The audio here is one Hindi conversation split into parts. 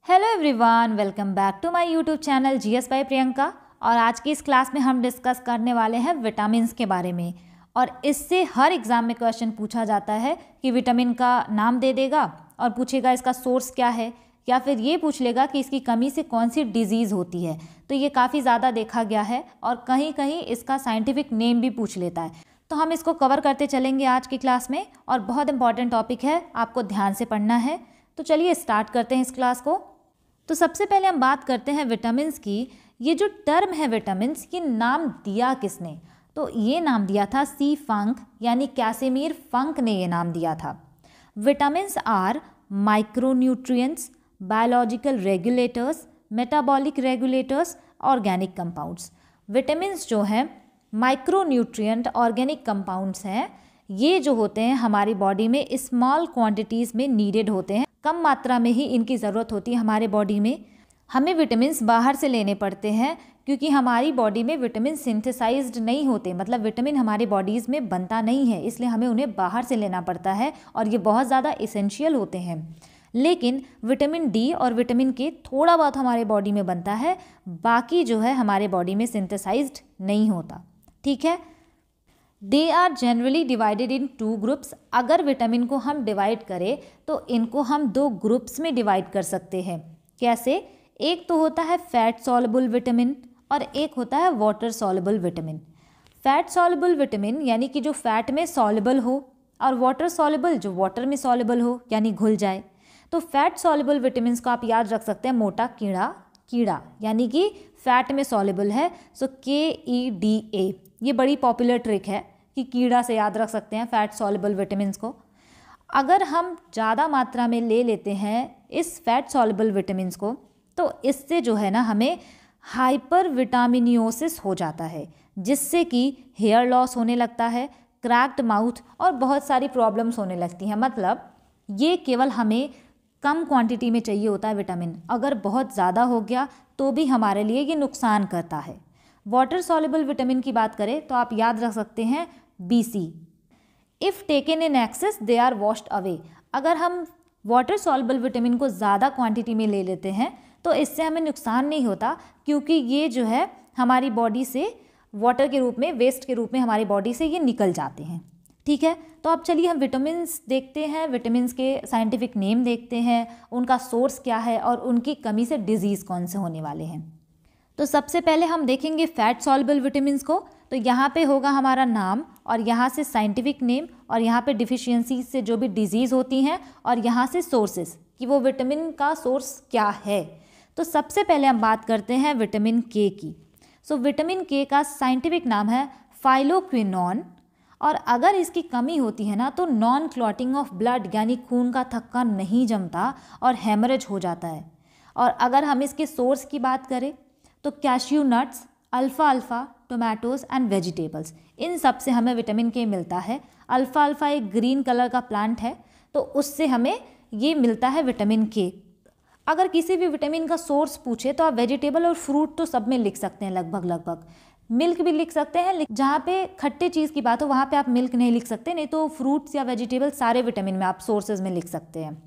Hello everyone, welcome back to my YouTube channel GS by Priyanka. और आज की इस क्लास में हम डिस्कस करने वाले हैं विटामिन्स के बारे में। और इससे हर एग्ज़ाम में क्वेश्चन पूछा जाता है कि विटामिन का नाम दे देगा और पूछेगा इसका सोर्स क्या है, या फिर ये पूछ लेगा कि इसकी कमी से कौन सी डिजीज़ होती है। तो ये काफ़ी ज़्यादा देखा गया है और कहीं कहीं इसका साइंटिफिक नेम भी पूछ लेता है। तो हम इसको कवर करते चलेंगे आज की क्लास में, और बहुत इंपॉर्टेंट टॉपिक है, आपको ध्यान से पढ़ना है। तो चलिए स्टार्ट करते हैं इस क्लास को। तो सबसे पहले हम बात करते हैं विटामिन्स की। ये जो टर्म है विटामिन्स, ये नाम दिया किसने? तो ये नाम दिया था सी फंक, यानी कैसिमिर फंक ने ये नाम दिया था। Vitamins are micronutrients, biological regulators, metabolic regulators, organic compounds. Vitamins जो हैं माइक्रोन्यूट्रिएंट ऑर्गेनिक कंपाउंड्स हैं। ये जो होते हैं हमारी बॉडी में स्मॉल क्वांटिटीज़ में नीडेड होते हैं, कम मात्रा में ही इनकी ज़रूरत होती है हमारे बॉडी में। हमें विटामिन्स बाहर से लेने पड़ते हैं क्योंकि हमारी बॉडी में विटामिन सिंथेसाइज्ड नहीं होते, मतलब विटामिन हमारी बॉडीज़ में बनता नहीं है, इसलिए हमें उन्हें बाहर से लेना पड़ता है और ये बहुत ज़्यादा इसेंशियल होते हैं। लेकिन विटामिन डी और विटामिन के थोड़ा बहुत हमारे बॉडी में बनता है, बाकी जो है हमारे बॉडी में सिंथेसाइज्ड नहीं होता। ठीक है, they are generally divided in 2 groups. अगर विटामिन को हम डिवाइड करें तो इनको हम 2 ग्रुप्स में डिवाइड कर सकते हैं। कैसे? एक तो होता है फैट सॉल्युबल विटामिन और एक होता है water soluble vitamin. Fat soluble vitamin यानी कि जो फैट में सॉल्युबल हो, और वाटर सॉल्युबल जो वाटर में सॉल्युबल हो यानी घुल जाए। तो फैट सॉल्युबल विटामिन को आप याद रख सकते हैं मोटा कीड़ा, कीड़ा यानी कि फैट में सॉल्युबल है, सो KEDA। ये बड़ी पॉपुलर ट्रिक है कि कीड़ा से याद रख सकते हैं फैट सॉल्युबल विटामिन्स को। अगर हम ज़्यादा मात्रा में ले लेते हैं इस फैट सॉल्युबल विटामिन्स को, तो इससे जो है ना हमें हाइपर विटामिनियोसिस हो जाता है, जिससे कि हेयर लॉस होने लगता है, क्रैक्ड माउथ और बहुत सारी प्रॉब्लम्स होने लगती हैं। मतलब ये केवल हमें कम क्वांटिटी में चाहिए होता है विटामिन, अगर बहुत ज़्यादा हो गया तो भी हमारे लिए ये नुकसान करता है। वाटर सॉल्युबल विटामिन की बात करें तो आप याद रख सकते हैं BC। If taken in excess they are washed away. अगर हम वाटर सॉल्युबल विटामिन को ज़्यादा क्वांटिटी में ले लेते हैं तो इससे हमें नुकसान नहीं होता, क्योंकि ये जो है हमारी बॉडी से वाटर के रूप में, वेस्ट के रूप में हमारी बॉडी से ये निकल जाते हैं। ठीक है, तो अब चलिए हम विटामिन्स देखते हैं, विटामिन्स के साइंटिफिक नेम देखते हैं, उनका सोर्स क्या है और उनकी कमी से डिजीज़ कौन से होने वाले हैं। तो सबसे पहले हम देखेंगे फैट सॉल्युबल विटामिन्स को। तो यहाँ पे होगा हमारा नाम और यहाँ से साइंटिफिक नेम, और यहाँ पे डिफिशियंसी से जो भी डिजीज़ होती हैं, और यहाँ से सोर्सेस कि वो विटामिन का सोर्स क्या है। तो सबसे पहले हम बात करते हैं विटामिन K की। सो विटामिन K का साइंटिफिक नाम है फाइलोक्विनोन। और अगर इसकी कमी होती है ना तो नॉन क्लॉटिंग ऑफ ब्लड यानी खून का थक्का नहीं जमता और हेमरेज हो जाता है। और अगर हम इसके सोर्स की बात करें तो कैश्यू नट्स, अल्फ़ा टोमेटोज़ एंड वेजिटेबल्स, इन सब से हमें विटामिन K मिलता है। अल्फ़ा एक ग्रीन कलर का प्लांट है, तो उससे हमें ये मिलता है विटामिन K। अगर किसी भी विटामिन का सोर्स पूछे तो आप वेजिटेबल और फ्रूट तो सब में लिख सकते हैं लगभग। मिल्क भी लिख सकते हैं, जहाँ पे खट्टे चीज़ की बात हो वहाँ पे आप मिल्क नहीं लिख सकते, नहीं तो फ्रूट्स या वेजिटेबल सारे विटामिन में आप सोर्सेज में लिख सकते हैं।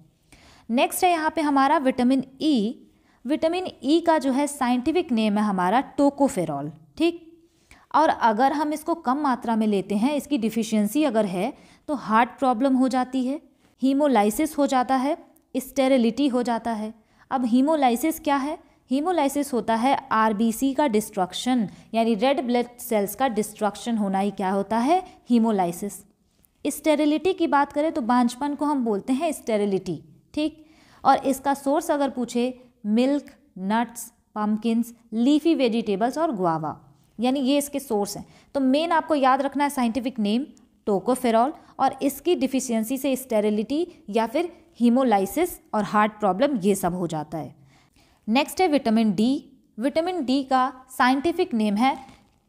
नेक्स्ट है यहाँ पे हमारा विटामिन E। विटामिन E का जो है साइंटिफिक नेम है हमारा टोकोफेरॉल। ठीक, और अगर हम इसको कम मात्रा में लेते हैं, इसकी डिफिशियंसी अगर है तो हार्ट प्रॉब्लम हो जाती है, हीमोलाइसिस हो जाता है, स्टेरिलिटी हो जाता है। अब हीमोलाइसिस क्या है? हीमोलाइसिस होता है RBC का डिस्ट्रक्शन, यानी रेड ब्लड सेल्स का डिस्ट्रक्शन होना ही क्या होता है? हीमोलाइसिस। स्टेरिलिटी की बात करें तो बांझपन को हम बोलते हैं स्टेरिलिटी। ठीक, और इसका सोर्स अगर पूछे milk, nuts, pumpkins, leafy vegetables और गुआवा, यानी ये इसके सोर्स हैं। तो मेन आपको याद रखना है साइंटिफिक नेम टोकोफेरॉल, और इसकी डिफिशियंसी से स्टेरिलिटी या फिर हीमोलाइसिस और हार्ट प्रॉब्लम ये सब हो जाता है। नेक्स्ट है विटामिन D। विटामिन D का साइंटिफिक नेम है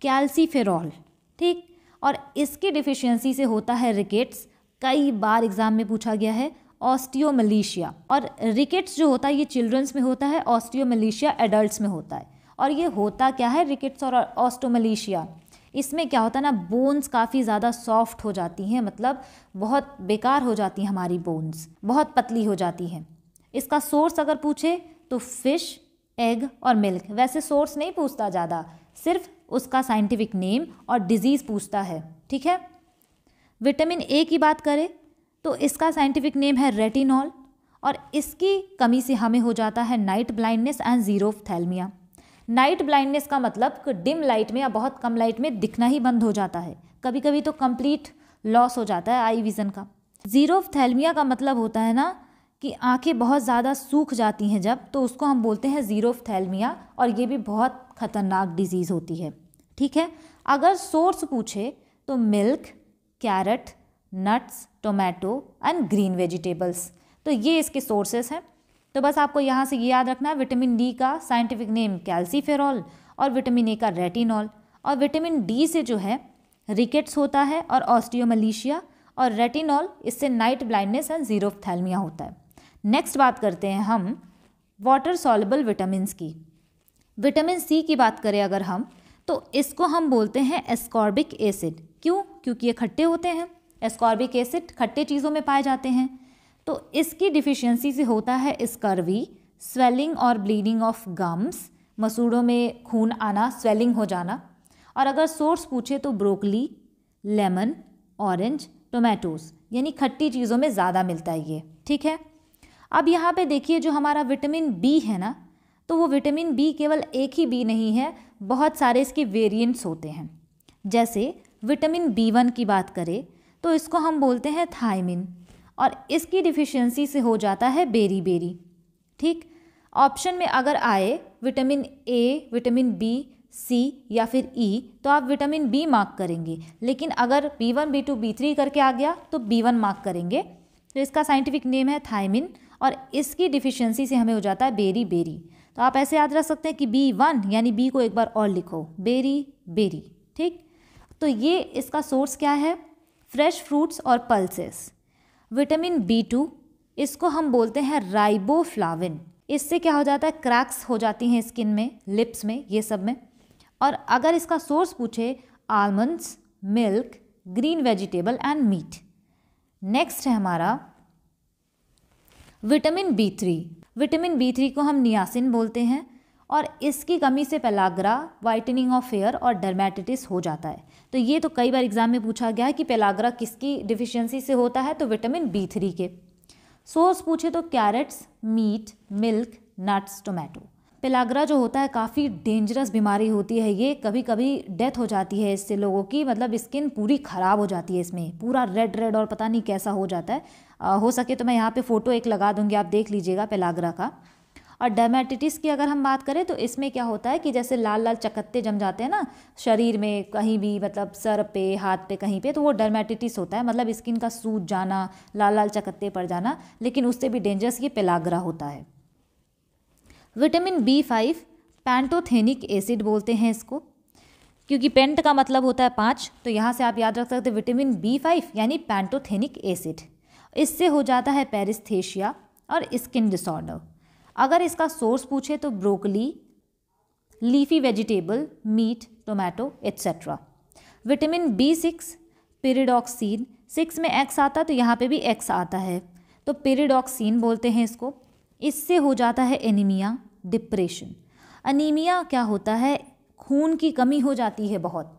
कैल्सीफेरॉल। ठीक, और इसकी डिफिशियंसी से होता है रिकेट्स, कई बार एग्जाम में पूछा गया है, ऑस्टियोमलेशिया। और रिकेट्स जो होता है ये चिल्ड्रंस में होता है, ऑस्टियोमलेशिया एडल्ट्स में होता है। और ये होता क्या है रिकेट्स और ऑस्टियोमलेशिया? इसमें क्या होता है ना, बोन्स काफ़ी ज़्यादा सॉफ्ट हो जाती हैं, मतलब बहुत बेकार हो जाती हैं हमारी बोन्स, बहुत पतली हो जाती हैं। इसका सोर्स अगर पूछे तो फिश, एग और मिल्क। वैसे सोर्स नहीं पूछता ज़्यादा, सिर्फ उसका साइंटिफिक नेम और डिजीज़ पूछता है, ठीक है। विटामिन ए की बात करें तो इसका साइंटिफिक नेम है रेटिनॉल, और इसकी कमी से हमें हो जाता है night blindness and xerophthalmia. Night blindness का मतलब कि डिम लाइट में या बहुत कम लाइट में दिखना ही बंद हो जाता है, कभी कभी तो कंप्लीट लॉस हो जाता है आई विज़न का। ज़ीरोफ्थैल्मिया का मतलब होता है ना कि आंखें बहुत ज़्यादा सूख जाती हैं जब, तो उसको हम बोलते हैं ज़ीरोफ्थैल्मिया, और ये भी बहुत ख़तरनाक डिजीज़ होती है, ठीक है। अगर सोर्स पूछे तो milk, carrot, nuts, tomato and green vegetables, तो ये इसके सोर्सेस हैं। तो बस आपको यहाँ से ये याद रखना है, विटामिन डी का साइंटिफिक नेम कैल्सीफेरॉल और विटामिन ए का रेटिनॉल, और विटामिन डी से जो है रिकेट्स होता है और ऑस्टियोमलेशिया, और रेटिनॉल इससे नाइट ब्लाइंडनेस एंड ज़ीरोफ्थैल्मिया होता है। नेक्स्ट बात करते हैं हम वाटर सॉल्युबल विटामिन्स की। विटामिन सी की बात करें अगर हम, तो इसको हम बोलते हैं एस्कॉर्बिक एसिड। क्यों? क्योंकि ये खट्टे होते हैं। एस्कॉर्बिक एसिड खट्टे चीज़ों में पाए जाते हैं, तो इसकी डिफिशियंसी से होता है स्कर्वी, स्वेलिंग और ब्लीडिंग ऑफ गम्स, मसूड़ों में खून आना, स्वेलिंग हो जाना। और अगर सोर्स पूछे तो ब्रोकली, लेमन, ऑरेंज, टोमेटोज़, यानी खट्टी चीज़ों में ज़्यादा मिलता है ये, ठीक है। अब यहाँ पे देखिए जो हमारा विटामिन बी है ना, तो वो विटामिन बी केवल एक ही बी नहीं है, बहुत सारे इसके वेरिएंट्स होते हैं। जैसे विटामिन बी1 की बात करें तो इसको हम बोलते हैं थायमिन, और इसकी डिफिशियंसी से हो जाता है बेरी बेरी, ठीक। ऑप्शन में अगर आए विटामिन ए, विटामिन बी, सी या फिर ई, तो आप विटामिन बी मार्क करेंगे, लेकिन अगर B1, B2, B3 करके आ गया तो B1 मार्क करेंगे। तो इसका साइंटिफिक नेम है थायमिन, और इसकी डिफिशियंसी से हमें हो जाता है बेरी बेरी। तो आप ऐसे याद रख सकते हैं कि B1 यानी बी को एक बार और लिखो, बेरी बेरी, ठीक। तो ये इसका सोर्स क्या है? फ्रेश फ्रूट्स और पल्सेस। विटामिन B2 इसको हम बोलते हैं राइबोफ्लाविन। इससे क्या हो जाता है? क्रैक्स हो जाती हैं स्किन में, लिप्स में, ये सब में। और अगर इसका सोर्स पूछे almonds, milk, green vegetable and meat. Next है हमारा विटामिन B3। विटामिन B3 को हम नियासिन बोलते हैं, और इसकी कमी से पेलाग्रा, वाइटनिंग ऑफ हेयर और डर्मेटिटिस हो जाता है। तो ये तो कई बार एग्जाम में पूछा गया है कि पेलाग्रा किसकी डिफिशियंसी से होता है, तो विटामिन B3 के। सोर्स पूछे तो carrots, meat, milk, nuts, tomato. Pellagra जो होता है काफ़ी डेंजरस बीमारी होती है, ये कभी कभी डेथ हो जाती है इससे लोगों की, मतलब स्किन पूरी ख़राब हो जाती है, इसमें पूरा रेड रेड और पता नहीं कैसा हो जाता है। हो सके तो मैं यहाँ पे फ़ोटो एक लगा दूँगी, आप देख लीजिएगा पेलाग्रा का। और डर्मेटिटिस की अगर हम बात करें तो इसमें क्या होता है कि जैसे लाल लाल चकत्ते जम जाते हैं ना शरीर में, कहीं भी, मतलब सर पे, हाथ पे, कहीं पे, तो वो डर्मेटिटिस होता है, मतलब स्किन का सूज जाना, लाल लाल चकत्ते पड़ जाना। लेकिन उससे भी डेंजरस ये पेलाग्रा होता है। विटामिन B5 पैंटोथेनिक एसिड बोलते हैं इसको, क्योंकि पेंट का मतलब होता है 5, तो यहाँ से आप याद रख सकते हैं विटामिन B5 यानी पैंटोथेनिक एसिड। इससे हो जाता है पेरिस्थेशिया और स्किन डिसऑर्डर। अगर इसका सोर्स पूछे तो broccoli, leafy vegetable, meat, tomato etcetera. Vitamin B6 pyridoxine, 6 में एक्स आता है तो यहाँ पे भी एक्स आता है, तो पेरिडॉक्सिन बोलते हैं इसको। इससे हो जाता है एनीमिया, डिप्रेशन। अनीमिया क्या होता है? खून की कमी हो जाती है बहुत।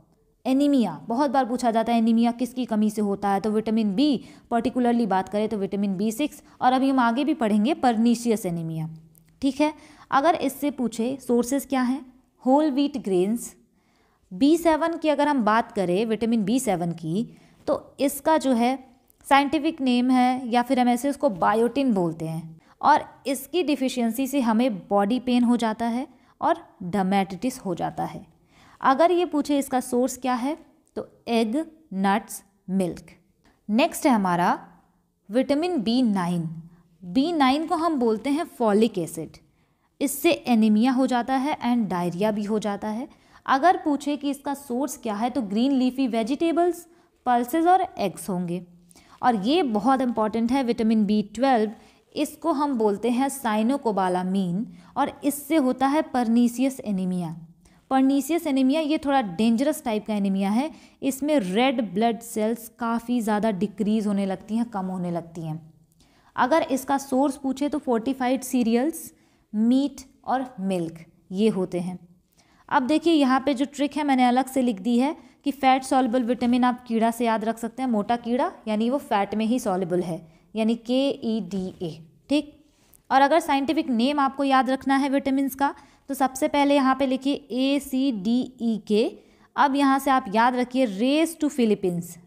एनीमिया बहुत बार पूछा जाता है, एनीमिया किसकी कमी से होता है? तो विटामिन बी, पर्टिकुलरली बात करें तो विटामिन B6, और अभी हम आगे भी पढ़ेंगे परनीशियस एनीमिया, ठीक है। अगर इससे पूछे सोर्सेज क्या हैं? Whole wheat grains. B7 की अगर हम बात करें, विटामिन B7 की, तो इसका जो है साइंटिफिक नेम है, या फिर हम ऐसे उसको बायोटिन बोलते हैं, और इसकी डिफिशियंसी से हमें बॉडी पेन हो जाता है और डर्मेटिटिस हो जाता है। अगर ये पूछे इसका सोर्स क्या है, तो एग, नट्स, मिल्क। नेक्स्ट है हमारा विटामिन B9। B9 को हम बोलते हैं फॉलिक एसिड। इससे एनीमिया हो जाता है एंड डायरिया भी हो जाता है। अगर पूछे कि इसका सोर्स क्या है, तो ग्रीन लीफी वेजिटेबल्स, पल्सेस और एग्स होंगे। और ये बहुत इंपॉर्टेंट है विटामिन B12, इसको हम बोलते हैं साइनोकोबालामीन, और इससे होता है परनीसियस एनीमिया। परनीसियस एनीमिया ये थोड़ा डेंजरस टाइप का एनीमिया है, इसमें रेड ब्लड सेल्स काफ़ी ज़्यादा डिक्रीज़ होने लगती हैं, कम होने लगती हैं। अगर इसका सोर्स पूछे तो फोर्टिफाइड सीरियल्स, मीट और मिल्क, ये होते हैं। अब देखिए यहाँ पे जो ट्रिक है मैंने अलग से लिख दी है कि फैट सॉल्युबल विटामिन आप कीड़ा से याद रख सकते हैं, मोटा कीड़ा, यानी वो फैट में ही सॉल्युबल है, यानी KEDA, ठीक। और अगर साइंटिफिक नेम आपको याद रखना है विटामिन का तो सबसे पहले यहाँ पे लिखिए ACDEK। अब यहाँ से आप याद रखिए रेस टू फिलीपींस।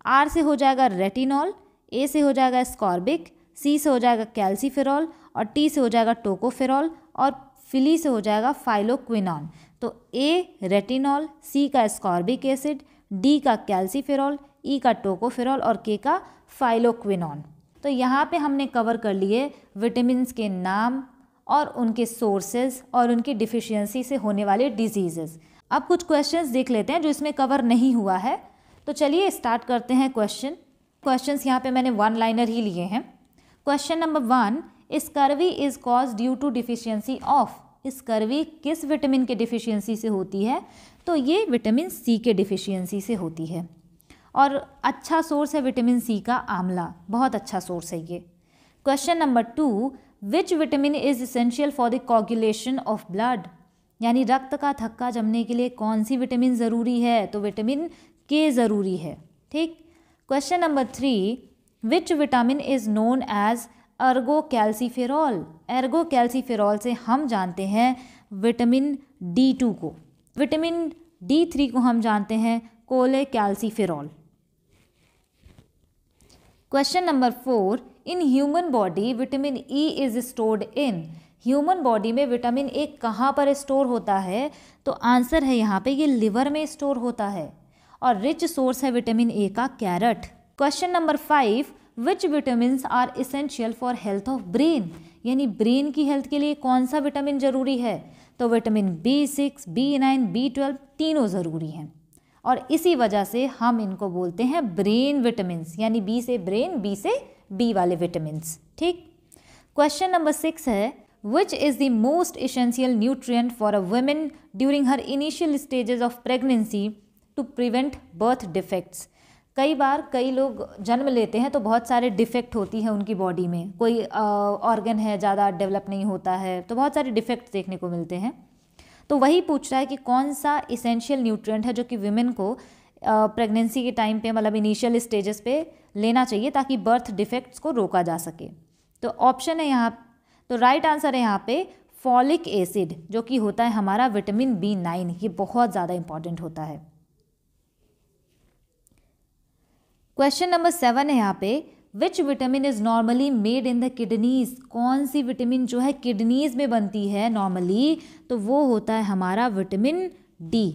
R से हो जाएगा रेटिनॉल, A से हो जाएगा स्कॉर्बिक, C से हो जाएगा कैल्सीफेरॉल और T से हो जाएगा टोकोफेरॉल और फिली से हो जाएगा फाइलोक्विनॉन। तो A रेटिनॉल, C का स्कॉर्बिक एसिड, D का कैल्सीफेरॉल, E का टोकोफेरॉल और K का फाइलोक्विनॉन। तो यहाँ पे हमने कवर कर लिए विटामिन्स के नाम और उनके सोर्सेज और उनकी डिफिशियंसी से होने वाले डिजीजेस। अब कुछ क्वेश्चंस देख लेते हैं जो इसमें कवर नहीं हुआ है। तो चलिए स्टार्ट करते हैं क्वेश्चंस यहाँ पे मैंने वन लाइनर ही लिए हैं। Question number 1, scurvy is cause due to deficiency of. Scurvy किस विटामिन के डिफिशियंसी से होती है? तो ये विटामिन C के डिफिशियंसी से होती है। और अच्छा सोर्स है विटामिन C का आंवला, बहुत अच्छा सोर्स है ये। Question number 2, which vitamin is essential for the coagulation of blood. यानी रक्त का थक्का जमने के लिए कौन सी विटामिन ज़रूरी है? तो विटामिन K ज़रूरी है, ठीक। Question number 3, which vitamin is known as ergocalciferol. Ergocalciferol से हम जानते हैं विटामिन D2 को, विटामिन D3 को हम जानते हैं cholecalciferol. Question number 4, in human body vitamin E is stored in. Human body में विटामिन A कहाँ पर स्टोर होता है? तो आंसर है यहाँ पे ये लिवर में स्टोर होता है और रिच सोर्स है विटामिन A का carrot. Question number 5, which vitamin are essential for health of brain. यानी ब्रेन की हेल्थ के लिए कौन सा विटामिन ज़रूरी है? तो विटामिन B6, B9, B12 तीनों ज़रूरी हैं और इसी वजह से हम इनको बोलते हैं ब्रेन विटामिन्स, यानी B से ब्रेन, B से B वाले विटामिन्स, ठीक। क्वेश्चन नंबर 6 है, which is the most essential nutrient for a women during her initial stages of pregnancy to prevent birth defects. कई बार कई लोग जन्म लेते हैं तो बहुत सारे डिफेक्ट होती है उनकी बॉडी में, कोई ऑर्गन है ज़्यादा डेवलप नहीं होता है, तो बहुत सारे डिफेक्ट्स देखने को मिलते हैं। तो वही पूछ रहा है कि कौन सा इसेंशियल न्यूट्रिएंट है जो कि विमेन को प्रेगनेंसी के टाइम पे, मतलब इनिशियल स्टेजेस पे लेना चाहिए ताकि बर्थ डिफेक्ट्स को रोका जा सके। तो ऑप्शन है यहाँ, तो राइट आंसर है यहाँ पे फॉलिक एसिड, जो कि होता है हमारा विटामिन B9, ये बहुत ज़्यादा इंपॉर्टेंट होता है। क्वेश्चन नंबर 7 है यहाँ पे, which vitamin is normally made in the kidneys. कौन सी विटामिन जो है किडनीज में बनती है नॉर्मली? तो वो होता है हमारा विटामिन D।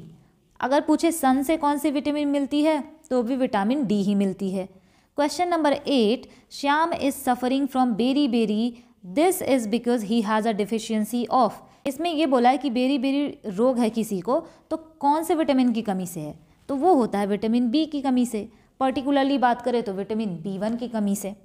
अगर पूछे सन से कौन सी विटामिन मिलती है तो भी विटामिन D ही मिलती है। Question number 8, Shyam is suffering from beriberi, this is because he has a deficiency of. इसमें ये बोला है कि बेरी बेरी रोग है किसी को, तो कौन से विटामिन की कमी से है? तो वो होता है विटामिन B की कमी से, पर्टिकुलरली बात करें तो विटामिन B1 की कमी से।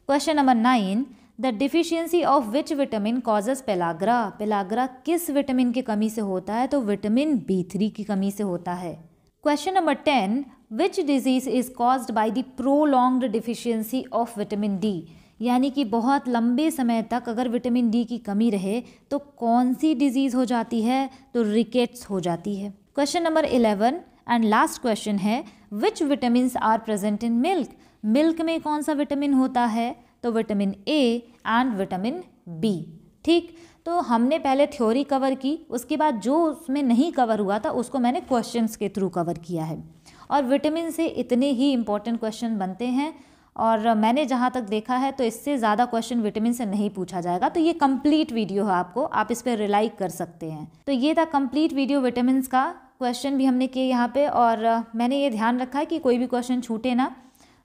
Question number 9, the deficiency of which vitamin causes pellagra. Pellagra किस विटामिन की कमी से होता है? तो विटामिन B3 की कमी से होता है। Question number 10, which disease is caused by the prolonged deficiency of vitamin D। यानी कि बहुत लंबे समय तक अगर विटामिन D की कमी रहे तो कौन सी डिजीज़ हो जाती है? तो रिकेट्स हो जाती है। Question number 11 and last question है, which vitamin are present in milk. Milk में कौन सा विटामिन होता है? तो vitamin A and vitamin B, ठीक। तो हमने पहले थ्योरी कवर की, उसके बाद जो उसमें नहीं कवर हुआ था उसको मैंने क्वेश्चंस के थ्रू कवर किया है। और विटामिन से इतने ही इम्पोर्टेंट क्वेश्चन बनते हैं और मैंने जहाँ तक देखा है तो इससे ज़्यादा क्वेश्चन विटामिन से नहीं पूछा जाएगा। तो ये कंप्लीट वीडियो है, आपको आप इस पर रिलाई कर सकते हैं। तो ये था कंप्लीट वीडियो विटामिन का। क्वेश्चन भी हमने किए यहाँ पे और मैंने ये ध्यान रखा है कि कोई भी क्वेश्चन छूटे ना।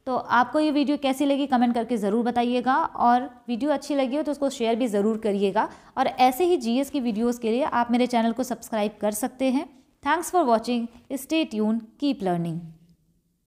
तो आपको ये वीडियो कैसी लगी कमेंट करके ज़रूर बताइएगा और वीडियो अच्छी लगी हो तो उसको शेयर भी ज़रूर करिएगा। और ऐसे ही GS की वीडियोस के लिए आप मेरे चैनल को सब्सक्राइब कर सकते हैं। Thanks for watching, stay tune, keep learning.